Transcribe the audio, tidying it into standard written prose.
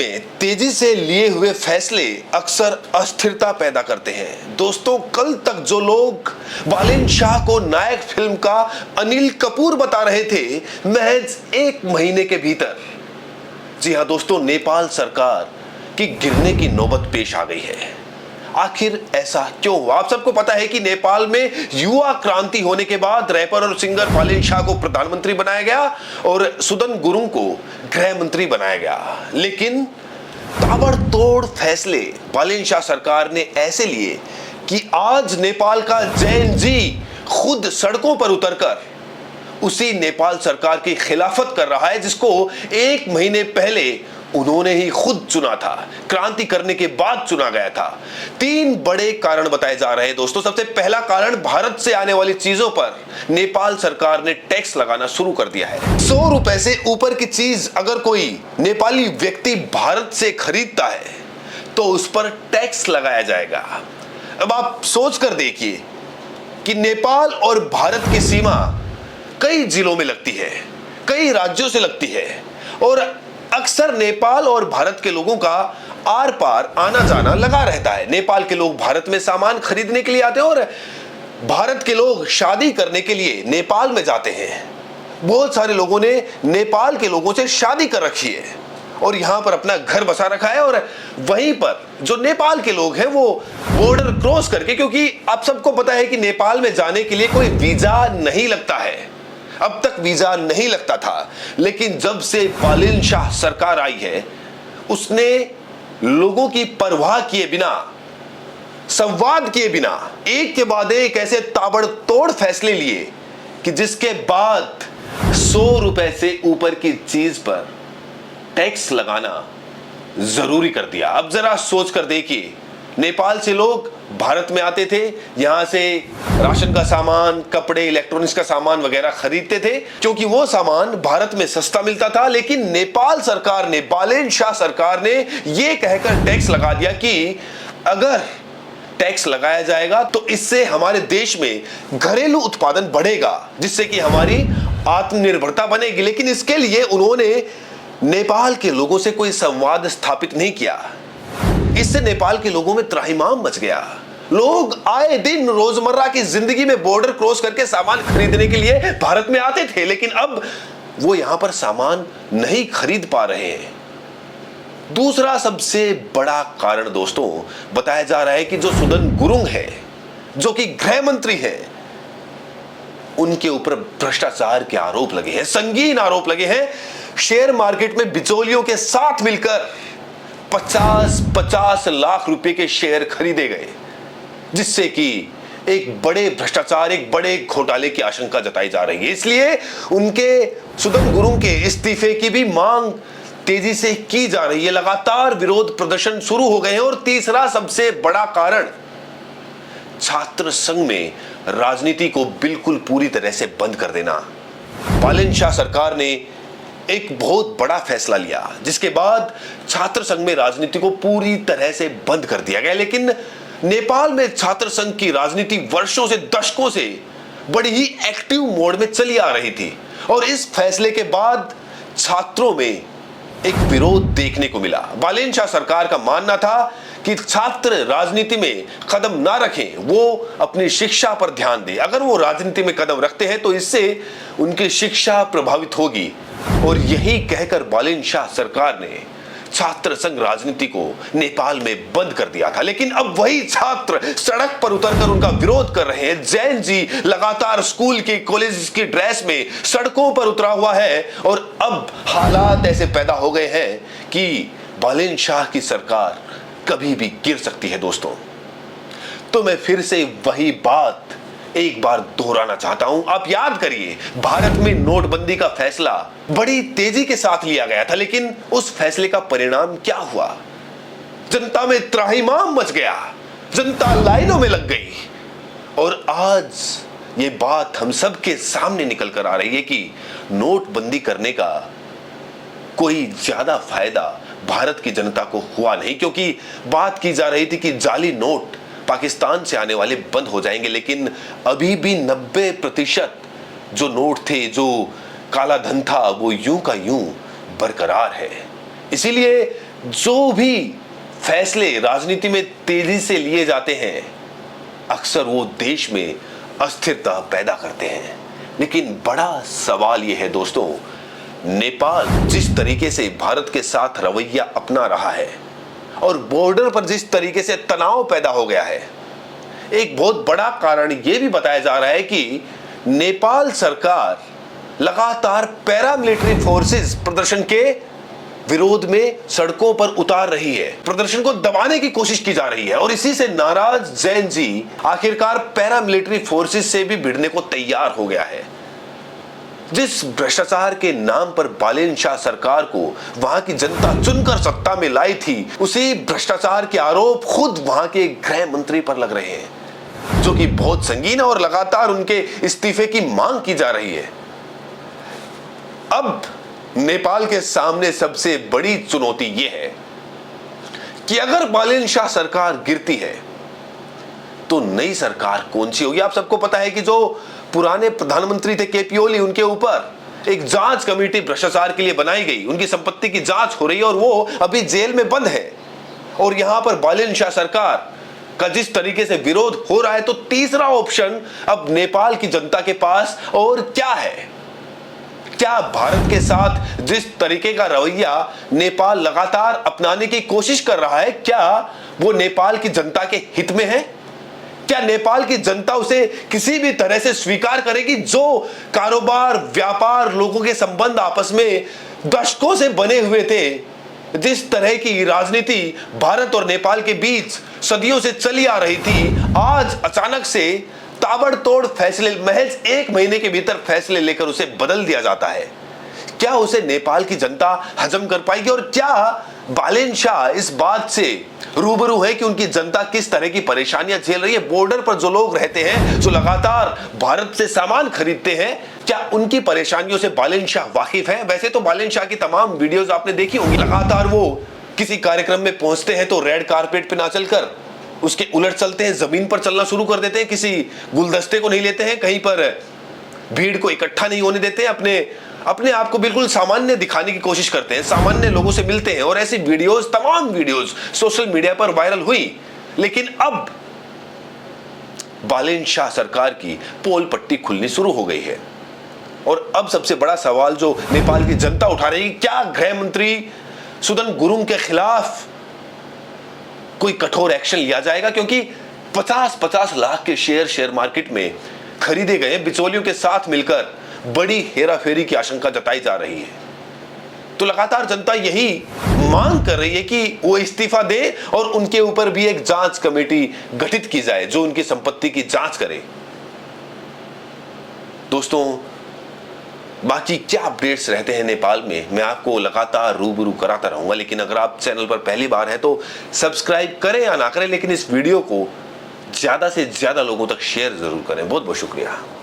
में तेजी से लिए हुए फैसले अक्सर अस्थिरता पैदा करते हैं। दोस्तों, कल तक जो लोग बालेन शाह को नायक फिल्म का अनिल कपूर बता रहे थे, महज 1 महीने के भीतर, जी हां दोस्तों, नेपाल सरकार की गिरने की नौबत पेश आ गई है। आखिर ऐसा क्यों हुआ? आप सबको पता है कि नेपाल में युवा क्रांति होने के बाद रैपर और सिंगर बालेन शाह को प्रधानमंत्री बनाया गया और सुदन गुरुङ को गृह मंत्री बनाया गया। लेकिन ताबड़तोड़ फैसले बालेन शाह सरकार ने ऐसे लिए कि आज नेपाल का जेन जी खुद सड़कों पर उतरकर उसी नेपाल सरकार की खिलाफत कर रहा है जिसको 1 महीने पहले उन्होंने ही खुद चुना था, क्रांति करने के बाद चुना गया था। 3 बड़े कारण बताए जा रहे हैं दोस्तों। सबसे पहला कारण, भारत से आने वाली चीजों पर नेपाल सरकार ने टैक्स लगाना शुरू कर दिया है। 100 रुपए से ऊपर की चीज अगर कोई नेपाली व्यक्ति भारत से खरीदता है तो उस पर टैक्स लगाया जाएगा। अब आप सोच कर देखिए कि नेपाल और भारत की सीमा कई जिलों में लगती है, कई राज्यों से लगती है और अक्सर नेपाल और भारत के लोगों का आर पार आना जाना लगा रहता है। नेपाल के लोग भारत में सामान खरीदने के लिए आते हैं और भारत के लोग शादी करने के लिए नेपाल में जाते हैं। बहुत सारे लोगों ने नेपाल के लोगों से शादी कर रखी है और यहां पर अपना घर बसा रखा है और वहीं पर जो नेपाल के लोग हैं वो बॉर्डर क्रॉस करके, क्योंकि आप सबको पता है कि नेपाल में जाने के लिए कोई वीजा नहीं लगता है, अब तक वीजा नहीं लगता था, लेकिन जब से बालेन शाह सरकार आई है उसने लोगों की परवाह किए बिना, संवाद किए बिना एक के बाद एक ऐसे ताबड़तोड़ फैसले लिए कि जिसके बाद 100 रुपए से ऊपर की चीज पर टैक्स लगाना जरूरी कर दिया। अब जरा सोच कर देखिए, नेपाल से लोग भारत में आते थे, यहां से राशन का सामान, कपड़े, इलेक्ट्रॉनिक्स का सामान वगैरह खरीदते थे क्योंकि वो सामान भारत में सस्ता मिलता था। लेकिन नेपाल सरकार ने, बालेन शाह सरकार ने ये कहकर टैक्स लगा दिया कि अगर टैक्स लगाया जाएगा तो इससे हमारे देश में घरेलू उत्पादन बढ़ेगा, जिससे कि हमारी आत्मनिर्भरता बनेगी। लेकिन इसके लिए उन्होंने नेपाल के लोगों से कोई संवाद स्थापित नहीं किया। इससे नेपाल के लोगों में त्राहिमाम मच गया। लोग आए दिन रोजमर्रा की जिंदगी में बॉर्डर क्रॉस करके सामान खरीदने के लिए भारत में आते थे, लेकिन अब वो यहां पर सामान नहीं खरीद पा रहे हैं। दूसरा सबसे बड़ा कारण दोस्तों बताया जा रहा है कि जो सुदन गुरुङ है, जो कि गृह मंत्री है, उनके ऊपर भ्रष्टाचार के आरोप लगे हैं, संगीन आरोप लगे हैं। शेयर मार्केट में बिचौलियों के साथ मिलकर 50-50 लाख रुपए के शेयर खरीदे गए, जिससे कि एक बड़े भ्रष्टाचार, एक बड़े घोटाले की आशंका जताई जा रही है। इसलिए उनके, सुदन गुरुङ के इस्तीफे की भी मांग तेजी से की जा रही है। लगातार विरोध प्रदर्शन शुरू हो गए हैं। और तीसरा सबसे बड़ा कारण, छात्र संघ में राजनीति को बिल्कुल पूरी तरह से बंद कर देना। बालेन शाह सरकार ने एक बहुत बड़ा फैसला लिया जिसके बाद छात्र संघ में राजनीति को पूरी तरह से बंद कर दिया गया। लेकिन नेपाल में छात्र संघ की राजनीति वर्षों से, दशकों से बड़ी ही एक्टिव मोड में चली आ रही थी और इस फैसले के बाद छात्रों में एक विरोध देखने को मिला। बालेन शाह सरकार का मानना था कि छात्र राजनीति में कदम ना रखें, वो अपनी शिक्षा पर ध्यान दें। अगर वो राजनीति में कदम रखते हैं तो इससे उनकी शिक्षा प्रभावित होगी। और यही कहकर बालेन शाह सरकार ने छात्र संघ राजनीति को नेपाल में बंद कर दिया था। लेकिन अब वही छात्र सड़क पर उतरकर उनका विरोध कर रहे हैं। जैन जी लगातार स्कूल की, कॉलेज की ड्रेस में सड़कों पर उतरा हुआ है और अब हालात ऐसे पैदा हो गए हैं कि बालेन शाह की सरकार कभी भी गिर सकती है दोस्तों। तो मैं फिर से वही बात एक बार दोहराना चाहता हूं। आप याद करिए, भारत में नोटबंदी का फैसला बड़ी तेजी के साथ लिया गया था, लेकिन उस फैसले का परिणाम क्या हुआ? जनता में त्राहिमाम मच गया, जनता लाइनों में लग गई। और आज ये बात हम सब के सामने निकल कर आ रही है कि नोटबंदी करने का कोई ज्यादा फायदा भारत की जनता को हुआ नहीं, क्योंकि बात की जा रही थी कि जाली नोट पाकिस्तान से आने वाले बंद हो जाएंगे। लेकिन अभी भी 90% जो नोट थे, जो काला धन था, वो यूं का यूं बरकरार है। इसीलिए जो भी फैसले राजनीति में तेजी से लिए जाते हैं अक्सर वो देश में अस्थिरता पैदा करते हैं। लेकिन बड़ा सवाल यह है दोस्तों, नेपाल जिस तरीके से भारत के साथ रवैया अपना रहा है और बॉर्डर पर जिस तरीके से तनाव पैदा हो गया है, एक बहुत बड़ा कारण यह भी बताया जा रहा है कि नेपाल सरकार लगातार पैरामिलिट्री फोर्सेस प्रदर्शन के विरोध में सड़कों पर उतार रही है, प्रदर्शन को दबाने की कोशिश की जा रही है। और इसी से नाराज जैन जी आखिरकार पैरामिलिट्री फोर्सेस से भी भिड़ने को तैयार हो गया है। जिस भ्रष्टाचार के नाम पर बालेन शाह सरकार को वहां की जनता चुनकर सत्ता में लाई थी, उसी भ्रष्टाचार के आरोप खुद वहां के गृह मंत्री पर लग रहे हैं, जो कि बहुत संगीन है और लगातार उनके इस्तीफे की मांग की जा रही है। अब नेपाल के सामने सबसे बड़ी चुनौती यह है कि अगर बालेन शाह सरकार गिरती है तो नई सरकार कौन सी होगी। आप सबको पता है कि जो पुराने प्रधानमंत्री थे केपी ओली, उनके ऊपर एक जांच कमेटी भ्रष्टाचार के लिए बनाई गई, उनकी संपत्ति की जांच हो रही है और वो अभी जेल में बंद है। और यहां पर बालेन शाह सरकार का जिस तरीके से विरोध हो रहा है, तो तीसरा ऑप्शन अब नेपाल की जनता के पास और क्या है। क्या भारत के साथ जिस तरीके का रवैया नेपाल लगातार अपनाने की कोशिश कर रहा है, क्या वो नेपाल की जनता के हित में है? क्या नेपाल की जनता उसे किसी भी तरह से स्वीकार करेगी? जो कारोबार, व्यापार, लोगों के संबंध आपस में दशकों से बने हुए थे, जिस तरह की राजनीति भारत और नेपाल के बीच सदियों से चली आ रही थी, आज अचानक से ताबड़तोड़ फैसले, महज 1 महीने के भीतर फैसले लेकर उसे बदल दिया जाता है। क्या उसे नेपाल की जनता हजम कर पाएगी? और क्या बालेन शाह इस बात से रूबरू है कि उनकी जनता किस तरह की परेशानियां झेल रही है? बॉर्डर पर जो लोग रहते हैं, जो लगातार भारत से सामान खरीदते हैं, क्या उनकी परेशानियों से बालेन शाह वाकिफ है? वैसे तो बालेन शाह की तमाम वीडियोस आपने देखी होंगी। लगातार वो किसी कार्यक्रम में पहुंचते हैं तो रेड कारपेट पे ना चलकर उसके उलट चलते हैं, जमीन पर चलना शुरू कर देते हैं, किसी गुलदस्ते को नहीं लेते हैं, कहीं पर भीड़ को इकट्ठा नहीं होने देते हैं, अपने आप को बिल्कुल सामान्य दिखाने की कोशिश करते हैं, सामान्य लोगों से मिलते हैं। और ऐसी वीडियोस, तमाम वीडियोस सोशल मीडिया पर वायरल हुई। लेकिन अब बालेन शाह सरकार की पोल पट्टी खुलनी शुरू हो गई है। और अब सबसे बड़ा सवाल जो नेपाल की जनता उठा रही है, क्या गृह मंत्री सुदन गुरुङ के खिलाफ कोई कठोर एक्शन लिया जाएगा? क्योंकि 50-50 लाख के शेयर मार्केट में खरीदे गए, बिचौलियों के साथ मिलकर बड़ी हेराफेरी की आशंका जताई जा रही है। तो लगातार जनता यही मांग कर रही है कि वो इस्तीफा दे और उनके ऊपर भी एक जांच कमेटी गठित की जाए जो उनकी संपत्ति की जांच करे। दोस्तों, बाकी क्या अपडेट्स रहते हैं नेपाल में, मैं आपको लगातार रूबरू कराता रहूंगा। लेकिन अगर आप चैनल पर पहली बार हैं तो सब्सक्राइब करें या ना करें, लेकिन इस वीडियो को ज्यादा से ज्यादा लोगों तक शेयर जरूर करें। बहुत बहुत शुक्रिया।